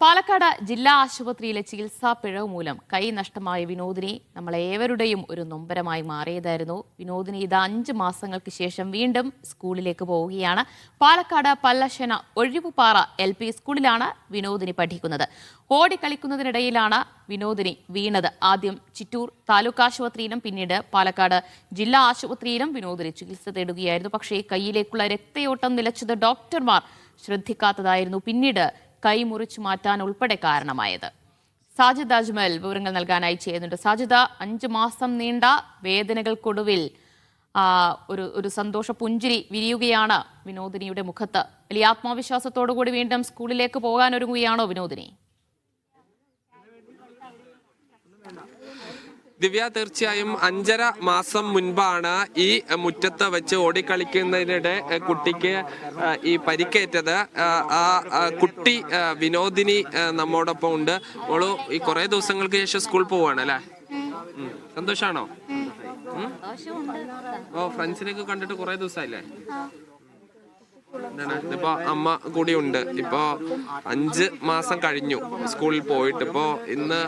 പാലക്കാട് ജില്ലാ ആശുപത്രിയിലെ ചികിത്സാ പിഴവ് മൂലം കൈ നഷ്ടമായ വിനോദിനി നമ്മളേവരുടെയും ഒരു നൊമ്പരമായി മാറിയതായിരുന്നു. വിനോദിനി ഇത് 5 മാസങ്ങൾക്ക് ശേഷം വീണ്ടും സ്കൂളിലേക്ക് പോവുകയാണ്. പാലക്കാട് പല്ലശ്ശന ഒഴിവുപാറ LP സ്കൂളിലാണ് വിനോദിനി പഠിക്കുന്നത്. ഓടിക്കളിക്കുന്നതിനിടയിലാണ് വിനോദിനി വീണത്. ആദ്യം ചിറ്റൂർ താലൂക്ക് ആശുപത്രിയിലും പിന്നീട് പാലക്കാട് ജില്ലാ ആശുപത്രിയിലും വിനോദിനി ചികിത്സ തേടുകയായിരുന്നു. പക്ഷേ കൈയിലേക്കുള്ള രക്തയോട്ടം നിലച്ചത് ഡോക്ടർമാർ ശ്രദ്ധിക്കാത്തതായിരുന്നു പിന്നീട് കൈ മുറിച്ചു മാറ്റാൻ ഉൾപ്പെടെ കാരണമായത്. സാജിദ് അജ്മൽ വിവരങ്ങൾ നൽകാനായി ചെയ്യുന്നുണ്ട്. സാജിദ, 5 മാസം നീണ്ട വേദനകൾക്കൊടുവിൽ ഒരു സന്തോഷ പുഞ്ചിരി വിരിയുകയാണ് വിനോദിനിയുടെ മുഖത്ത്. വലിയ ആത്മവിശ്വാസത്തോടു കൂടി വീണ്ടും സ്കൂളിലേക്ക് പോകാൻ ഒരുങ്ങുകയാണോ വിനോദിനി? ദിവ്യ, തീർച്ചയായും 5.5 മാസം മുൻപാണ് ഈ മുറ്റത്ത് വെച്ച് ഓടിക്കളിക്കുന്നതിനിടെ കുട്ടിക്ക് ഈ പരിക്കേറ്റത്. ആ കുട്ടി വിനോദിനി നമ്മോടൊപ്പം ഉണ്ട്. ഓള് ഈ കുറെ ദിവസങ്ങൾക്ക് ശേഷം സ്കൂൾ പോവാണ് അല്ലേ? സന്തോഷാണോ? ഫ്രണ്ട്സിനെയൊക്കെ കണ്ടിട്ട് കുറെ ദിവസമായില്ലേ? ഇപ്പൊ അമ്മ കൂടി ഉണ്ട്. ഇപ്പൊ 5 മാസം കഴിഞ്ഞു സ്കൂളിൽ പോയിട്ട്. ഇപ്പൊ ഇന്ന്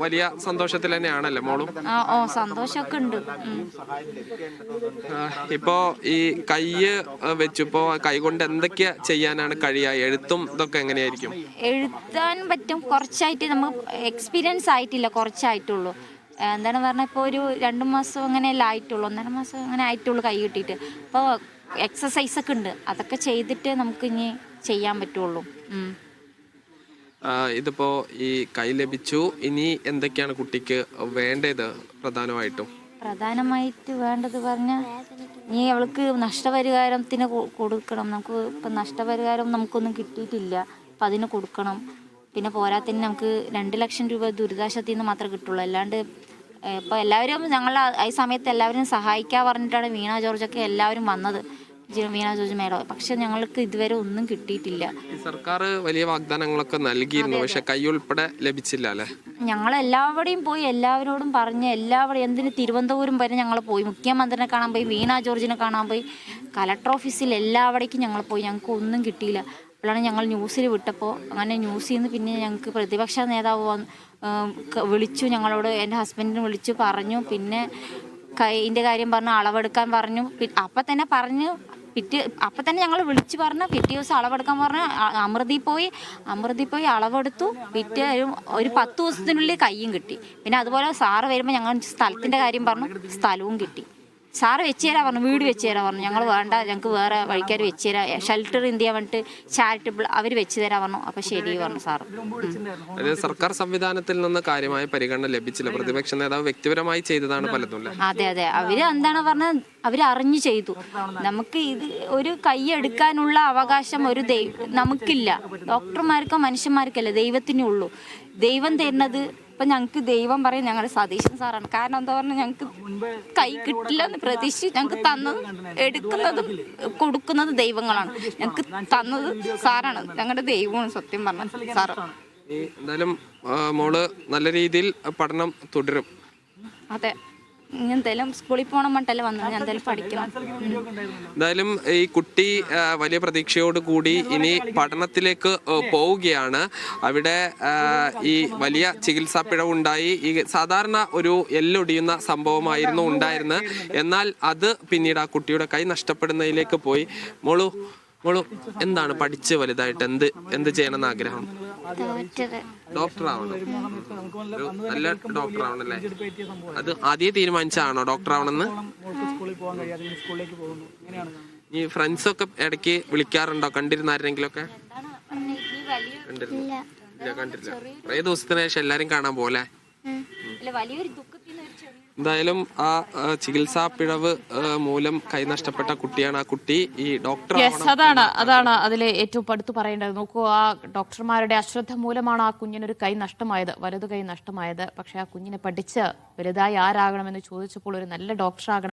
വലിയ സന്തോഷത്തിൽ തന്നെയാണല്ലേ മോളും? സന്തോഷമൊക്കെ ഉണ്ട്. ഇപ്പൊ ഈ കൈ വെച്ചിപ്പോ കൈ കൊണ്ട് എന്തൊക്കെയാ ചെയ്യാനാണ് കഴിയുക? എഴുത്തും ഇതൊക്കെ എങ്ങനെയായിരിക്കും? എഴുതാൻ പറ്റും. കുറച്ചായിട്ട് നമുക്ക് എക്സ്പീരിയൻസ് ആയിട്ടില്ല, കുറച്ചായിട്ടുള്ളൂ. എന്താണ് പറഞ്ഞാൽ ഇപ്പോൾ ഒരു 2 മാസം അങ്ങനെയല്ല ആയിട്ടുള്ളൂ, 1.5 മാസം അങ്ങനെ ആയിട്ടുള്ളൂ കൈ കിട്ടിയിട്ട്. അപ്പോൾ എക്സസൈസ് ഒക്കെ ഉണ്ട്, അതൊക്കെ ചെയ്തിട്ട് നമുക്ക് ഇനി ചെയ്യാൻ പറ്റുള്ളൂ. ഇതിപ്പോ ഈ കൈ ലഭിച്ചു, ഇനി എന്തൊക്കെയാണ് കുട്ടിക്ക് വേണ്ടത്? പ്രധാനമായിട്ട് വേണ്ടത് പറഞ്ഞാൽ ഇനി അവൾക്ക് നഷ്ടപരിഹാരത്തിന് കൊടുക്കണം. നമുക്ക് ഇപ്പം നഷ്ടപരിഹാരം നമുക്കൊന്നും കിട്ടിയിട്ടില്ല, അപ്പം അതിന് കൊടുക്കണം. പിന്നെ പോരാത്തിന് നമുക്ക് 2 ലക്ഷം രൂപ ദുരിതാശ്വാസത്തിൽ നിന്ന് മാത്രമേ കിട്ടുള്ളൂ. അല്ലാണ്ട് ഇപ്പോൾ എല്ലാവരും ഞങ്ങൾ ഈ സമയത്ത് എല്ലാവരും സഹായിക്കാൻ പറഞ്ഞിട്ടാണ് വീണ ജോർജൊക്കെ എല്ലാവരും വന്നത്, വീണ ജോർജ് മേഡം. പക്ഷെ ഞങ്ങൾക്ക് ഇതുവരെ ഒന്നും കിട്ടിയിട്ടില്ല. സർക്കാർ വലിയ വാഗ്ദാനങ്ങളൊക്കെ നൽകിയിരുന്നു, പക്ഷെ കൈ ഉൾപ്പെടെ ലഭിച്ചില്ല അല്ലേ? ഞങ്ങൾ എല്ലാവരുടെയും പോയി, എല്ലാവരോടും പറഞ്ഞ്, എന്തിന് തിരുവനന്തപുരം വരെ ഞങ്ങൾ പോയി, മുഖ്യമന്ത്രിനെ കാണാൻ പോയി, വീണ ജോർജിനെ കാണാൻ പോയി, കലക്ടർ ഓഫീസിൽ എല്ലാവിടേക്കും ഞങ്ങൾ പോയി. ഞങ്ങൾക്ക് ഒന്നും കിട്ടിയില്ല. അപ്പോഴാണ് ഞങ്ങൾ ന്യൂസിൽ വിട്ടപ്പോൾ, അങ്ങനെ ന്യൂസിൽ നിന്ന് പിന്നെ ഞങ്ങൾക്ക് പ്രതിപക്ഷ നേതാവ് വിളിച്ചു, ഞങ്ങളോട് എൻ്റെ ഹസ്ബൻഡിനെ വിളിച്ചു പറഞ്ഞു. പിന്നെ കൈൻ്റെ കാര്യം പറഞ്ഞു, അളവെടുക്കാൻ പറഞ്ഞു. അപ്പം തന്നെ ഞങ്ങൾ വിളിച്ചു പറഞ്ഞു. പിറ്റേ ദിവസം അളവെടുക്കാൻ പറഞ്ഞു. അമൃതയിൽ പോയി അളവെടുത്തു. പിറ്റേ ഒരു 10 ദിവസത്തിനുള്ളിൽ കയ്യും കിട്ടി. പിന്നെ അതുപോലെ സാറ് വരുമ്പോൾ ഞങ്ങൾ സ്ഥലത്തിൻ്റെ കാര്യം പറഞ്ഞു, സ്ഥലവും കിട്ടി. സാറ് വെച്ച് തരാൻ പറഞ്ഞു, വീട് വെച്ച് തരാൻ പറഞ്ഞു. ഞങ്ങൾ വേണ്ട, ഞങ്ങൾക്ക് വേറെ വഴിക്കാർ വെച്ച് തരാം, ഷെൽട്ടർ ഇന്ത്യ പറഞ്ഞിട്ട് ചാരിറ്റബിൾ അവർ വെച്ച് തരാൻ പറഞ്ഞു. അപ്പം ശരി പറഞ്ഞു സാറ്. സർക്കാർ സംവിധാനത്തിൽ നിന്ന് കാര്യമായ പരിഗണന ലഭിച്ചില്ല. പ്രതിപക്ഷ നേതാവ് വ്യക്തിപരമായി ചെയ്തതാണ് പലതും. അതെ, അവര് എന്താണ് പറഞ്ഞത്, അവരറിഞ്ഞു ചെയ്തു. നമുക്ക് ഇത് ഒരു കൈ എടുക്കാനുള്ള അവകാശം നമുക്കില്ല. ഡോക്ടർമാർക്കോ മനുഷ്യന്മാർക്കല്ല, ദൈവത്തിനേ ഉള്ളൂ. ദൈവം തരുന്നത് ഇപ്പം ഞങ്ങൾക്ക് ദൈവം പറയും ഞങ്ങളുടെ സതീശൻ സാറാണ്. കാരണം എന്താ പറഞ്ഞാൽ ഞങ്ങൾക്ക് കൈ കിട്ടില്ല എന്ന് പ്രതീക്ഷിച്ച് ഞങ്ങൾക്ക് തന്നതും എടുക്കുന്നതും കൊടുക്കുന്നതും ദൈവങ്ങളാണ്. ഞങ്ങൾക്ക് തന്നത് സാറാണ്, ഞങ്ങളുടെ ദൈവമാണ് സത്യം പറഞ്ഞ സാറ്. എന്തായാലും മോള് നല്ല രീതിയിൽ പഠനം തുടരും. അതെ, എന്തായാലും സ്കൂളിൽ പോകണം മട്ടല്ലേ വന്നത്, ഞാൻ എന്തായാലും പഠിക്കണം. എന്തായാലും ഈ കുട്ടി വലിയ പ്രതീക്ഷയോട് കൂടി ഇനി പഠനത്തിലേക്ക് പോവുകയാണ്. അവിടെ ഈ വലിയ ചികിത്സാ പിഴവുണ്ടായി. ഈ സാധാരണ ഒരു എല്ലൊടിയുന്ന സംഭവമായിരുന്നു ഉണ്ടായിരുന്നത്. എന്നാൽ അത് പിന്നീട് ആ കുട്ടിയുടെ കൈ നഷ്ടപ്പെടുന്നതിലേക്ക് പോയി. മോളു എന്താണ് പഠിച്ച് വലുതായിട്ട് എന്ത് ചെയ്യണമെന്ന് ആഗ്രഹം? ഡോക്ടർ ആവണം. നല്ല ഡോക്ടർ ആവണല്ലേ? അത് ആദ്യം തീരുമാനിച്ചാണോ ഡോക്ടർ ആവണമെന്ന്? ഈ ഫ്രണ്ട്സ് ഒക്കെ ഇടയ്ക്ക് വിളിക്കാറുണ്ടോ? കണ്ടിരുന്ന ആരെങ്കിലും ഒക്കെ? കണ്ടിട്ടില്ല. കുറേ ദിവസത്തിന് ശേഷം എല്ലാരും കാണാൻ പോലെ. എന്തായാലും ആ ചികിത്സാ പിഴവ് മൂലം കൈ നഷ്ടപ്പെട്ട കുട്ടിയാണ്. ആ കുട്ടി ഈ ഡോക്ടർ അതാണ് അതിലെ ഏറ്റവും അടുത്ത് പറയേണ്ടത്. നോക്കൂ, ആ ഡോക്ടർമാരുടെ അശ്രദ്ധ മൂലമാണ് ആ കുഞ്ഞിനൊരു കൈ നഷ്ടമായത്, വലതു കൈ നഷ്ടമായത്. പക്ഷെ ആ കുഞ്ഞിനെ പഠിച്ച് വലുതായി ആരാകണമെന്ന് ചോദിച്ചപ്പോൾ ഒരു നല്ല ഡോക്ടർ ആകണം